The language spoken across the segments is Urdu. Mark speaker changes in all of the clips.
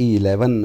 Speaker 1: E11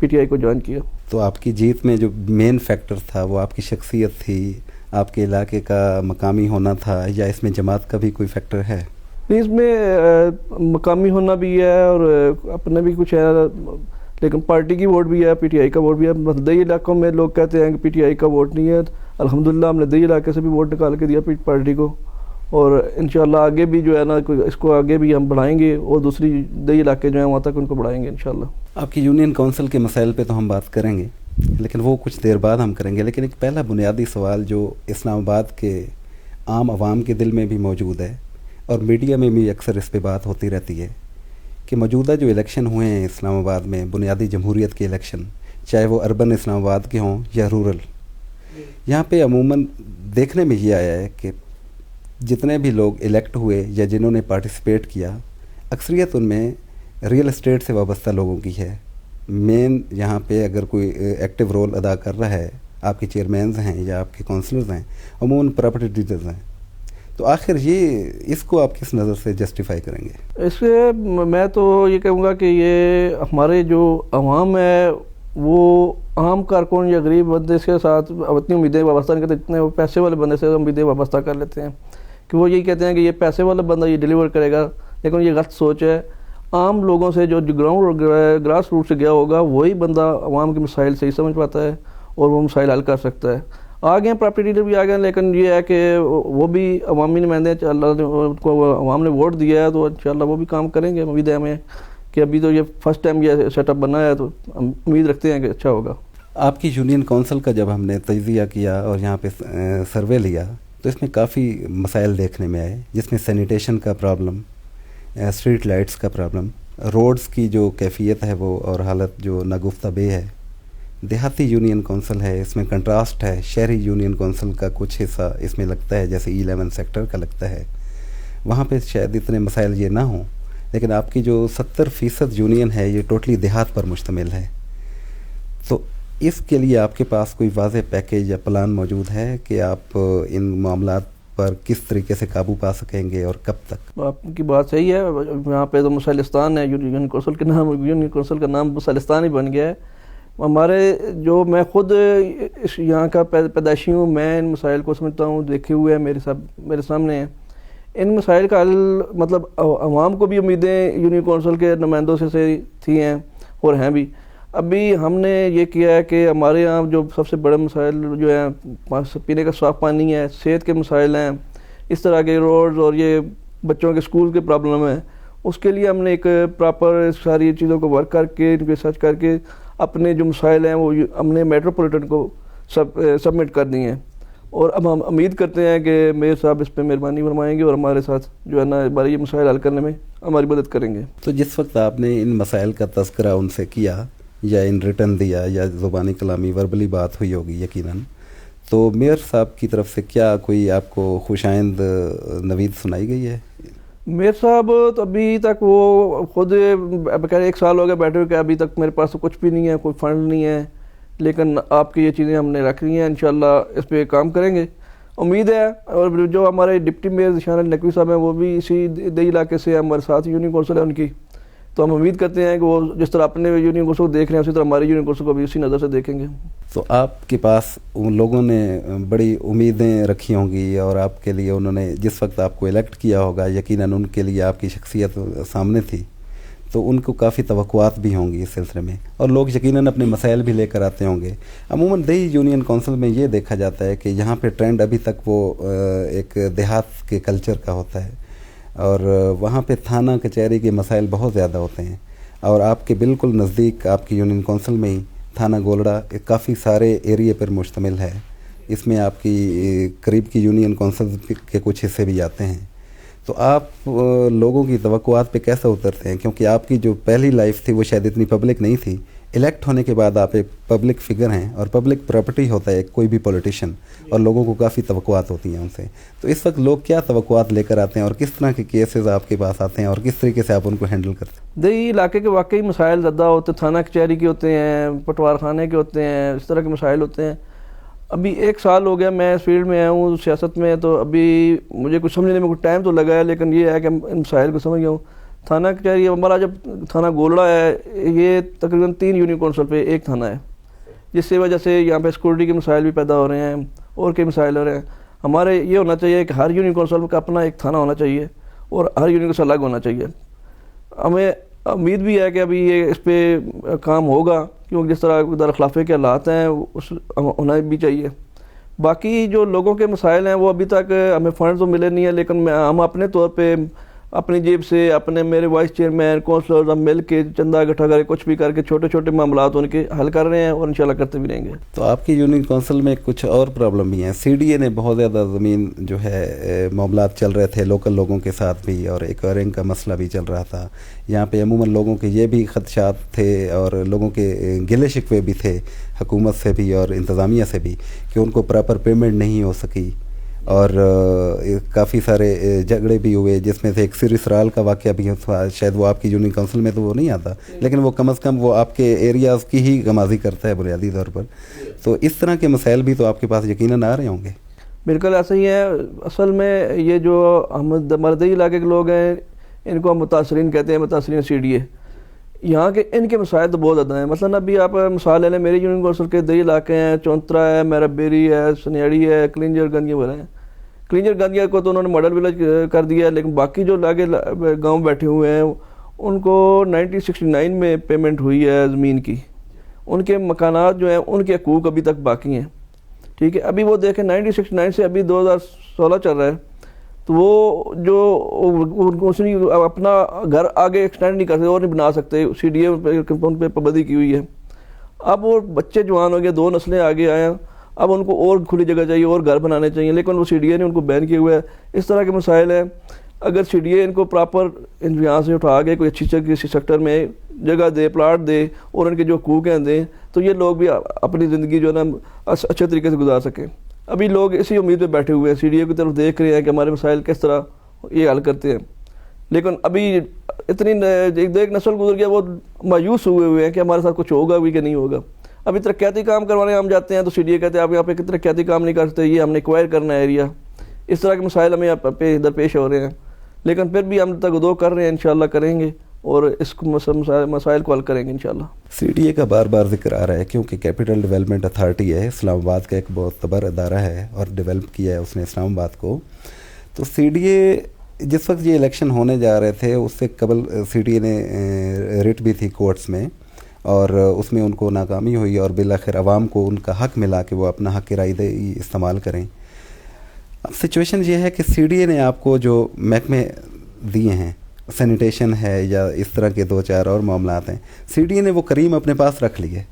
Speaker 2: پی ٹی آئی کو جوائن کیا.
Speaker 1: تو آپ کی جیت میں جو مین فیکٹر تھا وہ آپ کی شخصیت تھی, آپ کے علاقے کا مقامی ہونا تھا, یا اس میں جماعت کا بھی کوئی فیکٹر ہے؟
Speaker 2: نہیں, اس میں مقامی ہونا بھی ہے اور اپنا بھی کچھ ہے, لیکن پارٹی کی ووٹ بھی ہے, پی ٹی آئی کا ووٹ بھی ہے. دیہی علاقوں میں لوگ کہتے ہیں کہ پی ٹی آئی کا ووٹ نہیں ہے, الحمدللہ ہم نے دیہی علاقے سے بھی ووٹ نکال کے دیا پارٹی کو, اور انشاءاللہ آگے بھی جو ہے نا اس کو آگے بھی ہم بڑھائیں گے, اور دوسری دیہی علاقے جو ہیں وہاں تک ان کو بڑھائیں گے انشاءاللہ.
Speaker 1: آپ کی یونین کونسل کے مسائل پہ تو ہم بات کریں گے, لیکن وہ کچھ دیر بعد ہم کریں گے. لیکن ایک پہلا بنیادی سوال جو اسلام آباد کے عام عوام کے دل میں بھی موجود ہے اور میڈیا میں بھی اکثر اس پہ بات ہوتی رہتی ہے کہ موجودہ جو الیکشن ہوئے ہیں اسلام آباد میں, بنیادی جمہوریت کے الیکشن, چاہے وہ اربن اسلام آباد کے ہوں یا رورل, یہاں پہ عموماً دیکھنے میں یہ آیا ہے کہ جتنے بھی لوگ الیکٹ ہوئے یا جنہوں نے پارٹیسپیٹ کیا, اکثریت ان میں ریئل اسٹیٹ سے وابستہ لوگوں کی ہے. مین یہاں پہ اگر کوئی ایکٹیو رول ادا کر رہا ہے, آپ کے چیئرمینز ہیں یا آپ کے کونسلرز ہیں, عموماً پراپرٹی ڈیلرز ہیں. تو آخر اس کو آپ کس نظر سے جسٹیفائی کریں گے؟
Speaker 2: اس سے میں تو یہ کہوں گا کہ یہ ہمارے جو عوام ہے وہ عام کارکن یا غریب بندے کے ساتھ اتنی امیدیں وابستہ نہیں کرتے جتنے وہ پیسے والے بندے سے امیدیں وابستہ کر لیتے ہیں, کہ وہ یہی کہتے ہیں کہ یہ پیسے والا بندہ یہ ڈیلیور کرے گا. لیکن یہ غلط سوچ ہے. عام لوگوں سے جو گراؤنڈ گراس روٹ سے گیا ہوگا وہی بندہ عوام کے مسائل صحیح سمجھ پاتا ہے اور وہ مسائل حل کر سکتا ہے. آ گئے ہیں پراپرٹی ڈیلر بھی آ گئے ہیں, لیکن یہ ہے کہ وہ بھی عوامی نمائندے ہیں, اللہ نے ان کو عوام نے ووٹ دیا ہے تو انشاءاللہ وہ بھی کام کریں گے. امید ہے ہمیں کہ ابھی تو یہ فرسٹ ٹائم یہ سیٹ اپ بنا ہے تو ہم امید رکھتے ہیں کہ اچھا ہوگا.
Speaker 1: آپ کی یونین کونسل کا جب ہم نے تجزیہ کیا اور یہاں پہ سروے لیا تو اس میں کافی مسائل دیکھنے میں آئے, جس میں سینیٹیشن کا پرابلم, اسٹریٹ لائٹس کا پرابلم, روڈز کی جو کیفیت ہے وہ اور حالت جو ناگفتہ بے ہے. دیہاتی یونین کونسل ہے, اس میں کنٹراسٹ ہے. شہری یونین کونسل کا کچھ حصہ اس میں لگتا ہے جیسے E11 سیکٹر کا لگتا ہے, وہاں پہ شاید اتنے مسائل یہ نہ ہوں, لیکن آپ کی جو 70% یونین ہے یہ ٹوٹلی دیہات پر مشتمل ہے. تو اس کے لیے آپ کے پاس کوئی واضح پیکیج یا پلان موجود ہے کہ آپ ان معاملات پر کس طریقے سے قابو پا سکیں گے اور کب تک؟
Speaker 2: آپ کی بات صحیح ہے. یہاں پہ تو مسائلستان ہے, یونین کونسل کا نام مسائلستان ہی بن گیا ہے. ہمارے جو میں خود یہاں کا پیدائشی ہوں, میں ان مسائل کو سمجھتا ہوں, دیکھے ہوئے ہیں, میرے سامنے ہیں. ان مسائل کا حل مطلب عوام کو بھی امیدیں یونین کونسل کے نمائندوں سے تھی ہیں اور ہیں بھی. ابھی ہم نے یہ کیا ہے کہ ہمارے یہاں جو سب سے بڑے مسائل جو ہیں پینے کا صاف پانی ہے, صحت کے مسائل ہیں, اس طرح کے روڈز اور یہ بچوں کے اسکول کے پرابلم ہیں, اس کے لیے ہم نے ایک پراپر ساری چیزوں کو ورک کر کے ریسرچ کر کے اپنے جو مسائل ہیں وہ ہم نے میٹروپولیٹن کو سبمٹ کر دی ہیں. اور اب ہم امید کرتے ہیں کہ میئر صاحب اس پہ مہربانی فرمائیں گے اور ہمارے ساتھ جو ہے نا ہمارے یہ مسائل حل کرنے میں ہماری مدد کریں گے.
Speaker 1: تو جس وقت آپ نے ان مسائل کا تذکرہ ان سے کیا یا ان ریٹن دیا یا زبانی کلامی وربلی بات ہوئی ہوگی یقیناً, تو میئر صاحب کی طرف سے کیا کوئی آپ کو خوشائند نوید سنائی گئی ہے؟
Speaker 2: میئر صاحب تو ابھی تک وہ خود ایک سال ہو گیا بیٹھے ہوئے کہ ابھی تک میرے پاس تو کچھ بھی نہیں ہے, کوئی فنڈ نہیں ہے, لیکن آپ کی یہ چیزیں ہم نے رکھ لی ہیں, انشاءاللہ اس پہ کام کریں گے امید ہے. اور جو ہمارے ڈپٹی میئر ذیشان علی نقوی صاحب ہیں وہ بھی اسی دیہی علاقے سے ہمارے ساتھ یونین کونسل ہے ان کی, تو ہم امید کرتے ہیں کہ وہ جس طرح اپنے یونین کونسل کو دیکھ رہے ہیں اسی طرح ہماری یونین کونسل کو بھی اسی نظر سے دیکھیں گے.
Speaker 1: تو آپ کے پاس ان لوگوں نے بڑی امیدیں رکھی ہوں گی اور آپ کے لیے انہوں نے جس وقت آپ کو الیکٹ کیا ہوگا یقیناً ان کے لیے آپ کی شخصیت سامنے تھی, تو ان کو کافی توقعات بھی ہوں گی اس سلسلے میں, اور لوگ یقیناً اپنے مسائل بھی لے کر آتے ہوں گے. عموماً دیہی یونین کونسل میں یہ دیکھا جاتا ہے کہ یہاں پہ ٹرینڈ ابھی تک وہ ایک دیہات کے کلچر کا ہوتا ہے, اور وہاں پہ تھانہ کچہری کے مسائل بہت زیادہ ہوتے ہیں. اور آپ کے بالکل نزدیک آپ کی یونین کونسل میں ہی تھانہ گولڑا کافی سارے ایریے پر مشتمل ہے, اس میں آپ کی قریب کی یونین کونسل کے کچھ حصے بھی آتے ہیں. تو آپ لوگوں کی توقعات پہ کیسے اترتے ہیں, کیونکہ آپ کی جو پہلی لائف تھی وہ شاید اتنی پبلک نہیں تھی, الیکٹ ہونے کے بعد آپ ایک پبلک فگر ہیں اور پبلک پراپرٹی ہوتا ہے کوئی بھی پولیٹیشین, اور لوگوں کو کافی توقعات ہوتی ہیں ان سے. تو اس وقت لوگ کیا توقعات لے کر آتے ہیں اور کس طرح کے کیسز آپ کے پاس آتے ہیں اور کس طریقے سے آپ ان کو ہینڈل کرتے ہیں؟
Speaker 2: دیہی علاقے کے واقعی مسائل زیادہ ہوتے ہیں, تھانہ کچہری کے ہوتے ہیں, پٹوار خانے کے ہوتے ہیں, اس طرح کے مسائل ہوتے ہیں. ابھی 1 سال ہو گیا میں اس فیلڈ میں آیا ہوں سیاست میں, تو ابھی مجھے کچھ سمجھنے میں کچھ ٹائم تو لگا ہے, لیکن یہ ہے کہ ان مسائل کو سمجھ گیا ہوں. تھانہ کچہری ہمارا جب تھانہ گولڑا ہے یہ تقریباً 3 یونین کونسل پہ ایک تھانہ ہے، جس کی وجہ سے یہاں پہ سیکورٹی کے مسائل بھی پیدا ہو رہے ہیں اور کئی مسائل ہو رہے ہیں. ہمارے یہ ہونا چاہیے کہ ہر یونین کونسل کا اپنا ایک تھانہ ہونا چاہیے اور ہر یونین کونسل الگ ہونا چاہیے. ہمیں امید بھی ہے کہ ابھی یہ اس پہ کام ہوگا، کیونکہ جس طرح دارالخلافے کے حالات ہیں اس ہونا بھی چاہیے. باقی جو لوگوں کے مسائل ہیں وہ ابھی تک ہمیں فنڈز تو ملے نہیں ہیں، لیکن ہم اپنے طور پہ اپنی جیب سے اپنے میرے وائس چیئرمین کونسلرز ہم مل کے چندہ اکٹھا کر کے کچھ بھی کر کے چھوٹے چھوٹے معاملات ان کے حل کر رہے ہیں اور انشاءاللہ کرتے بھی رہیں گے.
Speaker 1: تو آپ کی یونین کونسل میں کچھ اور پرابلم بھی ہیں. سی ڈی اے نے بہت زیادہ زمین جو ہے معاملات چل رہے تھے لوکل لوگوں کے ساتھ بھی، اور ایکوائرنگ کا مسئلہ بھی چل رہا تھا. یہاں پہ عموماً لوگوں کے یہ بھی خدشات تھے اور لوگوں کے گلے شکوے بھی تھے حکومت سے بھی اور انتظامیہ سے بھی کہ ان کو پراپر پیمنٹ نہیں ہو سکی، اور کافی سارے جھگڑے بھی ہوئے، جس میں سے ایک سر اسرال کا واقعہ بھی شاید وہ آپ کی یونین کونسل میں تو وہ نہیں آتا، لیکن وہ کم از کم وہ آپ کے ایریاز کی ہی غمازی کرتا ہے بنیادی طور پر. تو اس طرح کے مسائل بھی تو آپ کے پاس یقیناً آ رہے ہوں گے.
Speaker 2: بالکل ایسا ہی ہے. اصل میں یہ جو مردئی علاقے کے لوگ ہیں ان کو ہم متاثرین کہتے ہیں، متاثرین سی ڈی اے. یہاں کے ان کے مسائل تو بہت زیادہ ہیں. مثلاً ابھی آپ مثال لے لیں، میری یونین کونسل کے دئی علاقے ہیں، چونترا ہے، میرا بیری ہے، سنیاڑی ہے، کلنجر گندیا وغیرہ ہیں. کلنجر گندیا کو تو انہوں نے ماڈل ولیج کر دیا ہے، لیکن باقی جو لاگے گاؤں بیٹھے ہوئے ہیں ان کو 1969 میں پیمنٹ ہوئی ہے زمین کی. ان کے مکانات جو ہیں ان کے حقوق ابھی تک باقی ہیں. ٹھیک ہے، ابھی وہ دیکھیں 1969 سے ابھی 2016 چل رہا ہے، تو وہ جو اپنا گھر آگے ایکسٹینڈ نہیں کر سکتے اور نہیں بنا سکتے. سی ڈی اے ان پہ پابندی کی ہوئی ہے. اب وہ بچے جوان ہو گئے، 2 نسلیں آگے آئے ہیں، اب ان کو اور کھلی جگہ چاہیے اور گھر بنانے چاہیے، لیکن وہ سی ڈی اے نے ان کو بین کیے ہوئے ہے. اس طرح کے مسائل ہیں. اگر سی ڈی اے ان کو پراپر یہاں سے اٹھا کے کوئی اچھی کسی سیکٹر میں جگہ دے، پلاٹ دے اور ان کے جو حقوق ہیں دیں، تو یہ لوگ بھی اپنی زندگی جو ہے نا اچھے طریقے سے گزار سکیں. ابھی لوگ اسی امید پہ بیٹھے ہوئے ہیں، سی ڈی اے کی طرف دیکھ رہے ہیں کہ ہمارے مسائل کس طرح یہ حل کرتے ہیں. لیکن ابھی اتنی ایک نسل گزر گیا، وہ مایوس ہوئے ہیں کہ ہمارے ساتھ کچھ ہوگا بھی کہ نہیں ہوگا. ابھی ترقیاتی کام کروانے ہم جاتے ہیں تو سی ڈی اے کہتے ہیں آپ یہاں پہ ترقیاتی کام نہیں کر سکتے، یہ ہم نے ایکوائر کرنا ہے ایریا. اس طرح کے مسائل ہمیں یہاں پہ درپیش ہو رہے ہیں، لیکن پھر بھی ہم تگدو کر رہے ہیں، انشاءاللہ کریں گے اور اس مسائل کو حل کریں گے انشاءاللہ.
Speaker 1: سی ڈی اے کا بار بار ذکر آ رہا ہے کیونکہ کیپٹل ڈیولپمنٹ اتھارٹی ہے، اسلام آباد کا ایک بہت بڑا ادارہ ہے اور ڈیولپ کیا ہے اس نے اسلام آباد کو. تو سی ڈی اے جس وقت یہ الیکشن ہونے جا رہے تھے اس سے قبل سی ڈی اے نے ریٹ بھی تھی کورٹس میں، اور اس میں ان کو ناکامی ہوئی اور بالآخر عوام کو ان کا حق ملا کہ وہ اپنا حق رائے دہی استعمال کریں. اب سچویشن یہ ہے کہ سی ڈی اے نے آپ کو جو محکمے دیے ہیں، سینیٹیشن ہے یا اس طرح کے 2-4 اور معاملات ہیں، سی ڈی اے نے وہ کریم اپنے پاس رکھ لیے،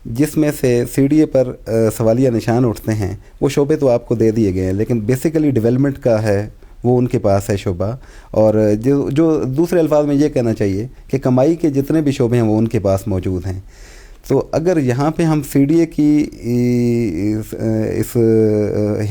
Speaker 1: جس میں سے سی ڈی اے پر سوالیہ نشان اٹھتے ہیں. وہ شعبے تو آپ کو دے دیے گئے ہیں، لیکن بیسیکلی ڈیولپمنٹ کا ہے وہ ان کے پاس ہے شعبہ. اور جو دوسرے الفاظ میں یہ کہنا چاہیے کہ کمائی کے جتنے بھی شعبے ہیں وہ ان کے پاس موجود ہیں. تو اگر یہاں پہ ہم سی ڈی اے کی اس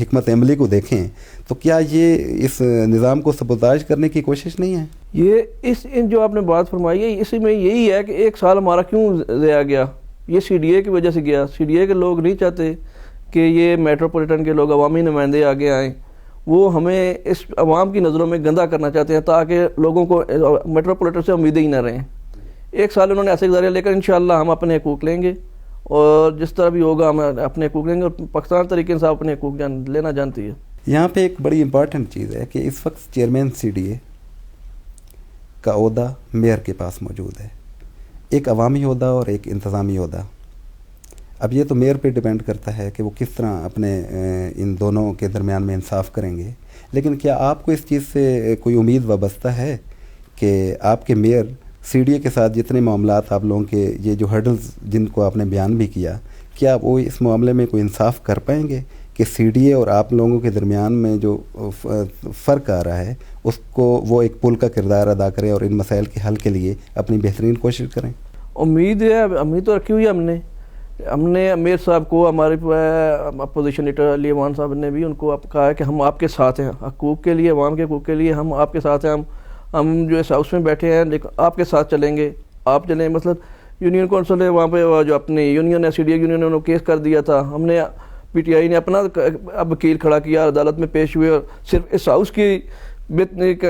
Speaker 1: حکمت عملی کو دیکھیں تو کیا یہ اس نظام کو سبوتاژ کرنے کی کوشش نہیں ہے؟
Speaker 2: یہ جو آپ نے بات فرمائی ہے اسی میں یہی ہے کہ 1 سال ہمارا کیوں ضائع گیا. یہ سی ڈی اے کی وجہ سے گیا. سی ڈی اے کے لوگ نہیں چاہتے کہ یہ میٹروپولیٹن کے لوگ عوامی نمائندے آگے آئیں. وہ ہمیں اس عوام کی نظروں میں گندہ کرنا چاہتے ہیں تاکہ لوگوں کو میٹروپولیٹن سے امیدیں ہی نہ رہیں. 1 سال انہوں نے ایسے گزارے، لیکن انشاءاللہ ہم اپنے حقوق لیں گے اور جس طرح بھی ہوگا ہم اپنے حقوق لیں گے. اور پاکستان طریقے سے اپنے حقوق لینا جانتی ہے.
Speaker 1: یہاں پہ ایک بڑی امپارٹنٹ چیز ہے کہ اس وقت چیئرمین سی ڈی اے کا عہدہ میئر کے پاس موجود ہے، ایک عوامی عہدہ اور ایک انتظامی عہدہ. اب یہ تو میئر پہ ڈیپینڈ کرتا ہے کہ وہ کس طرح اپنے ان دونوں کے درمیان میں انصاف کریں گے. لیکن کیا آپ کو اس چیز سے کوئی امید وابستہ ہے کہ آپ کے میئر سی ڈی اے کے ساتھ جتنے معاملات آپ لوگوں کے یہ جو ہرڈلز جن کو آپ نے بیان بھی کیا، کیا وہ اس معاملے میں کوئی انصاف کر پائیں گے کہ سی ڈی اے اور آپ لوگوں کے درمیان میں جو فرق آ رہا ہے اس کو وہ ایک پل کا کردار ادا کریں اور ان مسائل کے حل کے لیے اپنی بہترین کوشش کریں؟
Speaker 2: امید ہے، امید تو رکھی ہوئی ہے. ہم نے امیر صاحب کو، ہمارے اپوزیشن لیڈر علی امان صاحب نے بھی ان کو کہا ہے کہ ہم آپ کے ساتھ ہیں، حقوق کے لیے، عوام کے حقوق کے لیے ہم آپ کے ساتھ ہیں. ہم جو اس ہاؤس میں بیٹھے ہیں لیکن آپ کے ساتھ چلیں گے. آپ چلیں، مثلا یونین کونسل ہے وہاں پہ جو اپنی یونین ہے سی ڈی اے یونین نے انہوں کیس کر دیا تھا. ہم نے پی ٹی آئی نے اپنا اب وکیل کھڑا کیا، عدالت میں پیش ہوئے اور صرف اس ہاؤس کی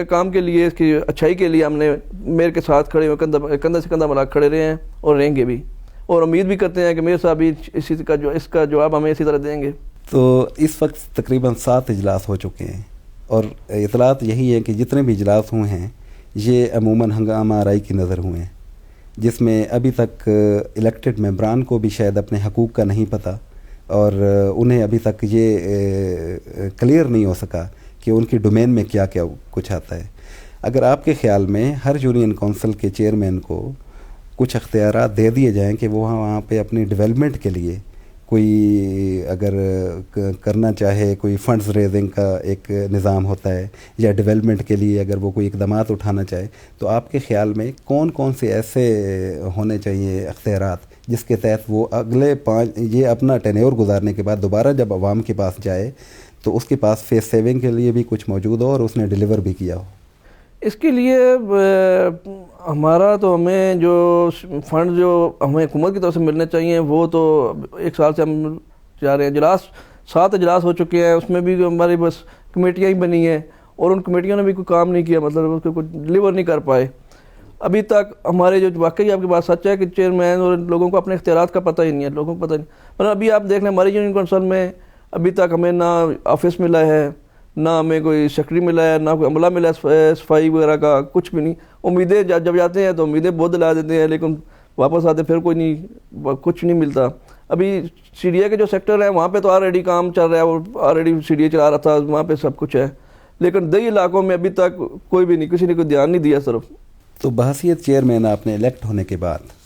Speaker 2: کام کے لیے، اس کی اچھائی کے لیے ہم نے میئر کے ساتھ کھڑے ہوئے، کندھے سے کندھا ملا کھڑے رہے ہیں اور رہیں گے بھی، اور امید بھی کرتے ہیں کہ میئر صاحب بھی اس کا جواب ہمیں اسی طرح دیں گے۔
Speaker 1: تو اس وقت تقریباً 7 اجلاس ہو چکے ہیں، اور اطلاعات یہی ہے کہ جتنے بھی اجلاس ہوئے ہیں یہ عموماً ہنگامہ آرائی کی نظر ہوئے ہیں، جس میں ابھی تک الیکٹڈ ممبران کو بھی شاید اپنے حقوق کا نہیں پتہ، اور انہیں ابھی تک یہ کلیئر نہیں ہو سکا کہ ان کی ڈومین میں کیا کیا کچھ آتا ہے۔ اگر آپ کے خیال میں ہر یونین کونسل کے چیئرمین کو کچھ اختیارات دے دیے جائیں کہ وہ وہاں پہ اپنی ڈیولپمنٹ کے لیے کوئی اگر کرنا چاہے، کوئی فنڈز ریزنگ کا ایک نظام ہوتا ہے، یا ڈیولپمنٹ کے لیے اگر وہ کوئی اقدامات اٹھانا چاہے، تو آپ کے خیال میں کون کون سے ایسے ہونے چاہیے اختیارات جس کے تحت وہ اگلے یہ اپنا ٹینیور گزارنے کے بعد دوبارہ جب عوام کے پاس جائے تو اس کے پاس فیس سیونگ کے لیے بھی کچھ موجود ہو اور اس نے ڈیلیور بھی کیا ہو؟
Speaker 2: اس کے لیے ہمارا تو ہمیں جو فنڈ جو ہمیں حکومت کی طرف سے ملنے چاہیے وہ تو 1 سال سے ہم جا رہے ہیں۔ 7 اجلاس ہو چکے ہیں، اس میں بھی ہماری بس کمیٹیاں ہی بنی ہیں، اور ان کمیٹیوں نے بھی کوئی کام نہیں کیا، مطلب اس کو کچھ ڈلیور نہیں کر پائے ابھی تک۔ ہمارے جو واقعی آپ کی بات سچ ہے کہ چیئرمین اور لوگوں کو اپنے اختیارات کا پتہ ہی نہیں ہے، لوگوں کو پتہ نہیں، مطلب ابھی آپ دیکھ لیں ہماری یونین کونسل میں ابھی تک ہمیں نہ آفس ملا ہے، نہ ہمیں کوئی سیکٹری ملا ہے، نہ کوئی عملہ ملا ہے صفائی وغیرہ کا، کچھ بھی نہیں۔ امیدیں جب جاتے ہیں تو امیدیں بہت دلا دیتے ہیں، لیکن واپس آتے پھر کوئی نہیں، کچھ نہیں ملتا۔ ابھی سی ڈی اے کے جو سیکٹر ہیں وہاں پہ تو آلریڈی کام چل رہا ہے، اور آلریڈی سی ڈی اے چلا رہا تھا، وہاں پہ سب کچھ ہے، لیکن دیہی علاقوں میں ابھی تک کوئی بھی نہیں، کسی نے کوئی دھیان نہیں دیا صرف۔
Speaker 1: تو بحیثیت چیئرمین آپ نے الیکٹ ہونے کے بعد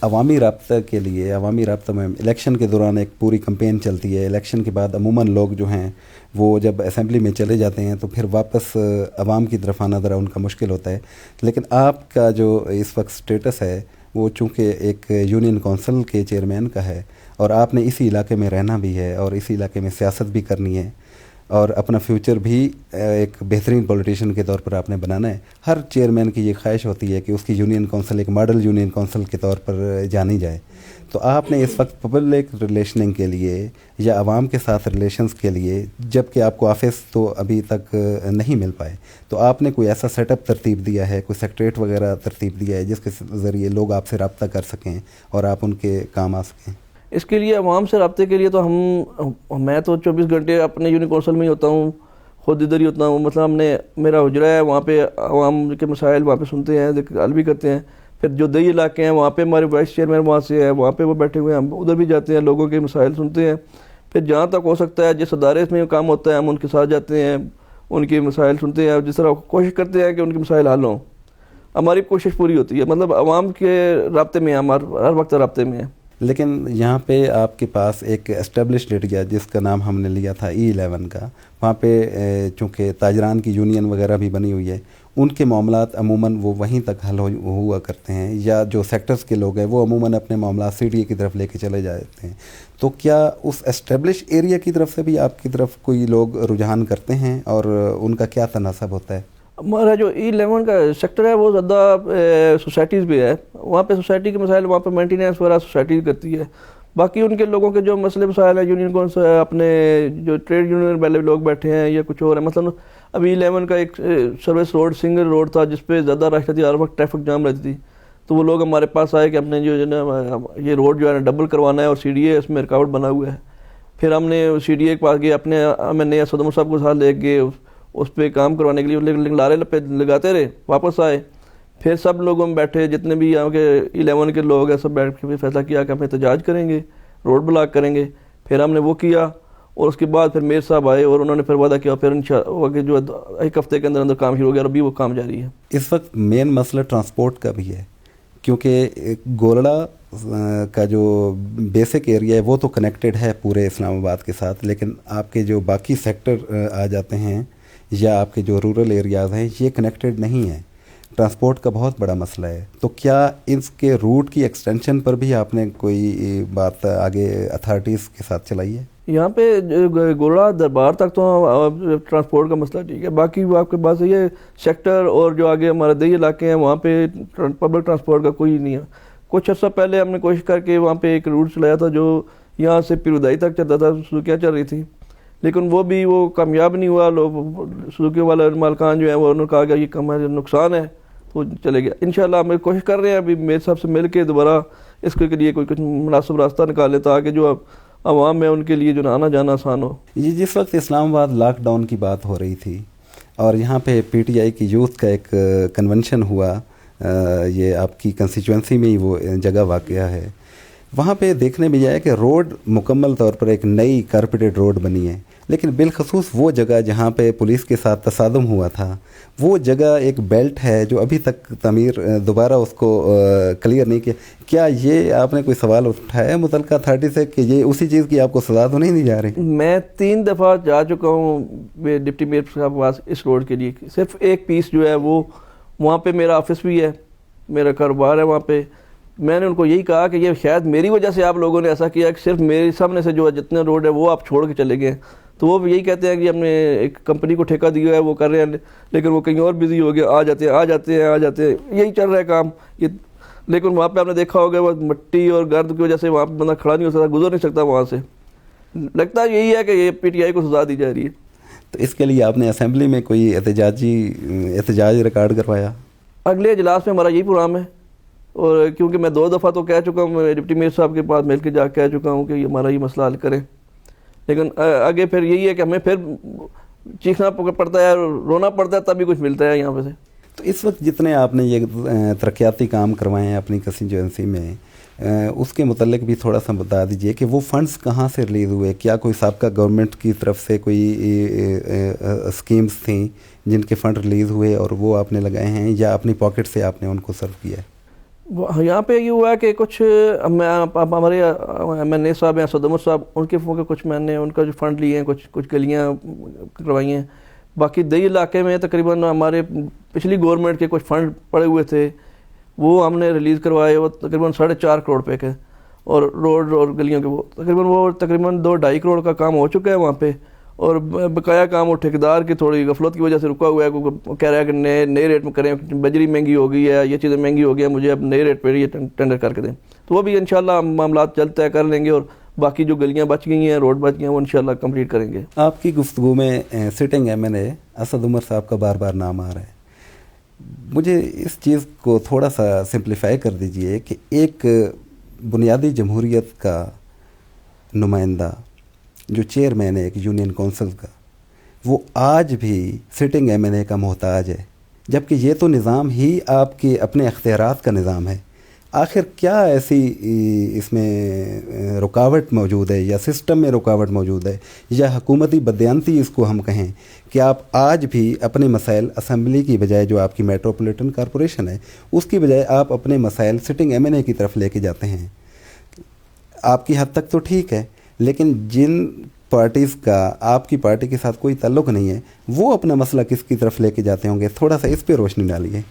Speaker 1: عوامی رابطہ کے لیے، عوامی رابطہ میں الیکشن کے دوران ایک پوری کمپین چلتی ہے، الیکشن کے بعد عموماً لوگ جو ہیں وہ جب اسمبلی میں چلے جاتے ہیں تو پھر واپس عوام کی طرف آنا ذرا ان کا مشکل ہوتا ہے، لیکن آپ کا جو اس وقت سٹیٹس ہے وہ چونکہ ایک یونین کونسل کے چیئرمین کا ہے، اور آپ نے اسی علاقے میں رہنا بھی ہے اور اسی علاقے میں سیاست بھی کرنی ہے، اور اپنا فیوچر بھی ایک بہترین پولیٹیشین کے طور پر آپ نے بنانا ہے۔ ہر چیئرمین کی یہ خواہش ہوتی ہے کہ اس کی یونین کونسل ایک ماڈل یونین کونسل کے طور پر جانی جائے۔ تو آپ نے اس وقت پبلک ریلیشننگ کے لیے یا عوام کے ساتھ ریلیشنز کے لیے، جب کہ آپ کو آفس تو ابھی تک نہیں مل پائے، تو آپ نے کوئی ایسا سیٹ اپ ترتیب دیا ہے، کوئی سیکریٹریٹ وغیرہ ترتیب دیا ہے جس کے ذریعے لوگ آپ سے رابطہ کر سکیں اور آپ ان کے کام آ سکیں؟
Speaker 2: اس کے لیے عوام سے رابطے کے لیے تو میں تو 24 گھنٹے اپنے یونین کونسل میں ہی ہوتا ہوں، خود ادھر ہی ہوتا ہوں، مطلب میرا حجرہ ہے، وہاں پہ عوام کے مسائل وہاں پہ سنتے ہیں، حل بھی کرتے ہیں۔ پھر جو دیہی علاقے ہیں وہاں پہ ہمارے وائس چیئرمین وہاں سے ہے، وہاں پہ وہ بیٹھے ہوئے ہیں، ہم ادھر بھی جاتے ہیں، لوگوں کے مسائل سنتے ہیں۔ پھر جہاں تک ہو سکتا ہے جس ادارے میں کام ہوتا ہے ہم ان کے ساتھ جاتے ہیں، ان کے مسائل سنتے ہیں، جس طرح کوشش کرتے ہیں کہ ان کے مسائل حل ہوں۔ ہماری کوشش پوری ہوتی ہے، مطلب عوام کے رابطے میں ہم ہر وقت رابطے میں ہیں۔
Speaker 1: لیکن یہاں پہ آپ کے پاس ایک اسٹیبلشڈ ایریا جس کا نام ہم نے لیا تھا E11 کا، وہاں پہ چونکہ تاجران کی یونین وغیرہ بھی بنی ہوئی ہے، ان کے معاملات عموماً وہ وہیں تک حل ہوا کرتے ہیں، یا جو سیکٹرز کے لوگ ہیں وہ عموماً اپنے معاملات CDA کی طرف لے کے چلے جاتے ہیں۔ تو کیا اس اسٹیبلش ایریا کی طرف سے بھی آپ کی طرف کوئی لوگ رجحان کرتے ہیں، اور ان کا کیا تناسب ہوتا ہے؟
Speaker 2: ہمارا جو E11 کا سیکٹر ہے وہ زیادہ سوسائٹیز بھی ہے، وہاں پہ سوسائٹی کے مسائل، وہاں پہ مینٹیننس وغیرہ سوسائٹی کرتی ہے۔ باقی ان کے لوگوں کے جو مسئلے مسائل ہیں یونین کون سے اپنے جو ٹریڈ یونین والے لوگ بیٹھے ہیں یا کچھ اور ہے، مثلا ابھی 11 کا ایک سروس روڈ سنگل روڈ تھا جس پہ زیادہ رش تھی، ہر وقت ٹریفک جام رہتی تھی، تو وہ لوگ ہمارے پاس آئے کہ ہم نے جو ہے نا یہ روڈ جو ہے نا ڈبل کروانا ہے، اور CDA اس میں رکاوٹ بنا ہوا ہے۔ پھر ہم نے CDA کے پاس گئے، اپنے ہمیں نیا صدم صاحب کو ساتھ لے گئے اس پہ کام کروانے کے لیے، لیکن لارے پہ لگاتے رہے، واپس آئے۔ پھر سب لوگوں میں بیٹھے، جتنے بھی یہاں کے 11 کے لوگ ہیں، سب بیٹھ کے فیصلہ کیا کہ ہم احتجاج کریں گے، روڈ بلاک کریں گے۔ پھر ہم نے وہ کیا، اور اس کے بعد پھر میئر صاحب آئے اور انہوں نے پھر وعدہ کیا، پھر انشاءاللہ جو 1 ہفتے کے اندر اندر کام شروع ہو گیا، اور ابھی وہ کام جاری ہے۔
Speaker 1: اس وقت مین مسئلہ ٹرانسپورٹ کا بھی ہے، کیونکہ گولڑا کا جو بیسک ایریا ہے وہ تو کنیکٹڈ ہے پورے اسلام آباد کے ساتھ، لیکن آپ کے جو باقی سیکٹر آ جاتے ہیں یا آپ کے جو رورل ایریاز ہیں یہ کنیکٹڈ نہیں ہیں، ٹرانسپورٹ کا بہت بڑا مسئلہ ہے۔ تو کیا اس کے روٹ کی ایکسٹینشن پر بھی آپ نے کوئی بات آگے اتھارٹیز کے ساتھ چلائی ہے؟
Speaker 2: یہاں پہ گولڑا دربار تک تو ٹرانسپورٹ کا مسئلہ ٹھیک ہے، باقی وہ آپ کے پاس یہ سیکٹر اور جو آگے ہمارے دیہی علاقے ہیں وہاں پہ پبلک ٹرانسپورٹ کا کوئی نہیں ہے۔ کچھ عرصہ پہلے ہم نے کوشش کر کے وہاں پہ ایک روٹ چلایا تھا جو یہاں سے پیرودائی تک چلتا تھا، سوکیاں چل رہی تھی، لیکن وہ بھی وہ کامیاب نہیں ہوا. لوگ سزوکی والا مالکان جو ہیں وہ انہوں نے کہا کہ یہ کم ہے، نقصان ہے، تو چلے گیا. انشاءاللہ ہم کوشش کر رہے ہیں ابھی میئر صاحب سے مل کے دوبارہ اس کے لیے کوئی کچھ مناسب راستہ نکالے تاکہ جو عوام ہے ان کے لیے جو آنا جانا آسان ہو.
Speaker 1: جس وقت اسلام آباد لاک ڈاؤن کی بات ہو رہی تھی اور یہاں پہ پی ٹی آئی کی یوتھ کا ایک کنونشن ہوا، یہ آپ کی کنسٹیچوئنسی میں ہی وہ جگہ واقع ہے، وہاں پہ دیکھنے میں یہ ہے کہ روڈ مکمل طور پر ایک نئی کارپیٹڈ روڈ بنی ہے، لیکن بالخصوص وہ جگہ جہاں پہ پولیس کے ساتھ تصادم ہوا تھا وہ جگہ ایک بیلٹ ہے جو ابھی تک تعمیر دوبارہ اس کو کلیئر نہیں کیا. کیا یہ آپ نے کوئی سوال اٹھایا ہے متعلقہ اتھارٹی سے کہ یہ اسی چیز کی آپ کو سزا تو نہیں دی جا رہی؟
Speaker 2: میں 3 دفعہ جا چکا ہوں ڈپٹی میئر صاحب کے پاس اس روڈ کے لیے. صرف ایک پیس جو ہے وہ وہاں پہ میرا آفس بھی ہے، میرا کاروبار ہے وہاں پہ. میں نے ان کو یہی کہا کہ یہ شاید میری وجہ سے آپ لوگوں نے ایسا کیا کہ صرف میرے سامنے سے جو جتنے روڈ ہے وہ آپ چھوڑ کے چلے گئے. تو وہ یہی کہتے ہیں کہ ہم نے ایک کمپنی کو ٹھیکہ دیا ہے، وہ کر رہے ہیں، لیکن وہ کہیں اور بزی ہو گیا، آ جاتے ہیں، یہی چل رہا ہے کام. لیکن وہاں پہ آپ نے دیکھا ہوگا وہ مٹی اور گرد کی وجہ سے وہاں پہ بندہ کھڑا نہیں ہو سکتا، گزر نہیں سکتا وہاں سے. لگتا ہے یہی ہے کہ یہ پی ٹی آئی کو سزا دی جا رہی ہے.
Speaker 1: تو اس کے لیے آپ نے اسمبلی میں کوئی احتجاج ریکارڈ کروایا؟
Speaker 2: اگلے اجلاس میں ہمارا یہی پروگرام ہے، اور کیونکہ میں 2 دفعہ تو کہہ چکا ہوں، ڈپٹی میئر صاحب کے پاس مل کے جا کہہ چکا ہوں کہ ہمارا یہ مسئلہ حل کریں. لیکن آگے پھر یہی ہے کہ ہمیں پھر چیخنا پڑتا ہے، رونا پڑتا ہے، تبھی کچھ ملتا ہے یہاں پہ سے.
Speaker 1: تو اس وقت جتنے آپ نے یہ ترقیاتی کام کروائے ہیں اپنی کنسٹیچوئنسی میں، اس کے متعلق بھی تھوڑا سا بتا دیجئے کہ وہ فنڈز کہاں سے ریلیز ہوئے؟ کیا کوئی سابقہ گورنمنٹ کی طرف سے کوئی اسکیمز تھیں جن کے فنڈ ریلیز ہوئے اور وہ آپ نے لگائے ہیں، یا اپنی پاکٹ سے آپ نے ان کو سرو کیا ہے؟
Speaker 2: یہاں پہ یہ ہوا ہے کہ کچھ ہمارے ایم این اے صاحب ہیں، اسد عمر صاحب، ان کے کچھ میں نے ان کا جو فنڈ لیے ہیں، کچھ گلیاں کروائی ہیں. باقی دیہی علاقے میں تقریباً ہمارے پچھلی گورنمنٹ کے کچھ فنڈ پڑے ہوئے تھے، وہ ہم نے ریلیز کروائے. وہ تقریباً 4.5 کروڑ روپے کے، اور روڈ اور گلیوں کے وہ تقریباً 2-2.5 کروڑ کا کام ہو چکا ہے وہاں پہ. اور بقایا کام وہ ٹھیکیدار کی تھوڑی غفلت کی وجہ سے رکا ہوا ہے. وہ کہہ رہا ہے کہ نئے ریٹ میں کریں، بجری مہنگی ہو گئی ہے، یہ چیزیں مہنگی ہو گئی ہیں، مجھے اب نئے ریٹ پہ یہ ٹینڈر کر کے دیں. تو وہ بھی انشاءاللہ معاملات جلد طے کر لیں گے، اور باقی جو گلیاں بچ گئی ہیں، روڈ بچ گئے ہیں، وہ انشاءاللہ کمپلیٹ کریں گے.
Speaker 1: آپ کی گفتگو میں سٹنگ ایم این اے اسد عمر صاحب کا بار بار نام آ رہا ہے. مجھے اس چیز کو تھوڑا سا سمپلیفائی کر دیجئے کہ ایک بنیادی جمہوریت کا نمائندہ جو چیئرمین ہے ایک یونین کونسل کا، وہ آج بھی سٹنگ ایم این اے کا محتاج ہے، جبکہ یہ تو نظام ہی آپ کے اپنے اختیارات کا نظام ہے. آخر کیا ایسی اس میں رکاوٹ موجود ہے، یا سسٹم میں رکاوٹ موجود ہے، یا حکومتی بددیانتی اس کو ہم کہیں، کہ آپ آج بھی اپنے مسائل اسمبلی کی بجائے، جو آپ کی میٹروپولیٹن کارپوریشن ہے، اس کی بجائے آپ اپنے مسائل سٹنگ ایم این اے کی طرف لے کے جاتے ہیں؟ آپ کی حد تک تو ٹھیک ہے، لیکن جن پارٹیز کا آپ کی پارٹی کے ساتھ کوئی تعلق نہیں ہے، وہ اپنا مسئلہ کس کی طرف لے کے جاتے ہوں گے؟ تھوڑا سا اس پہ روشنی ڈالیے.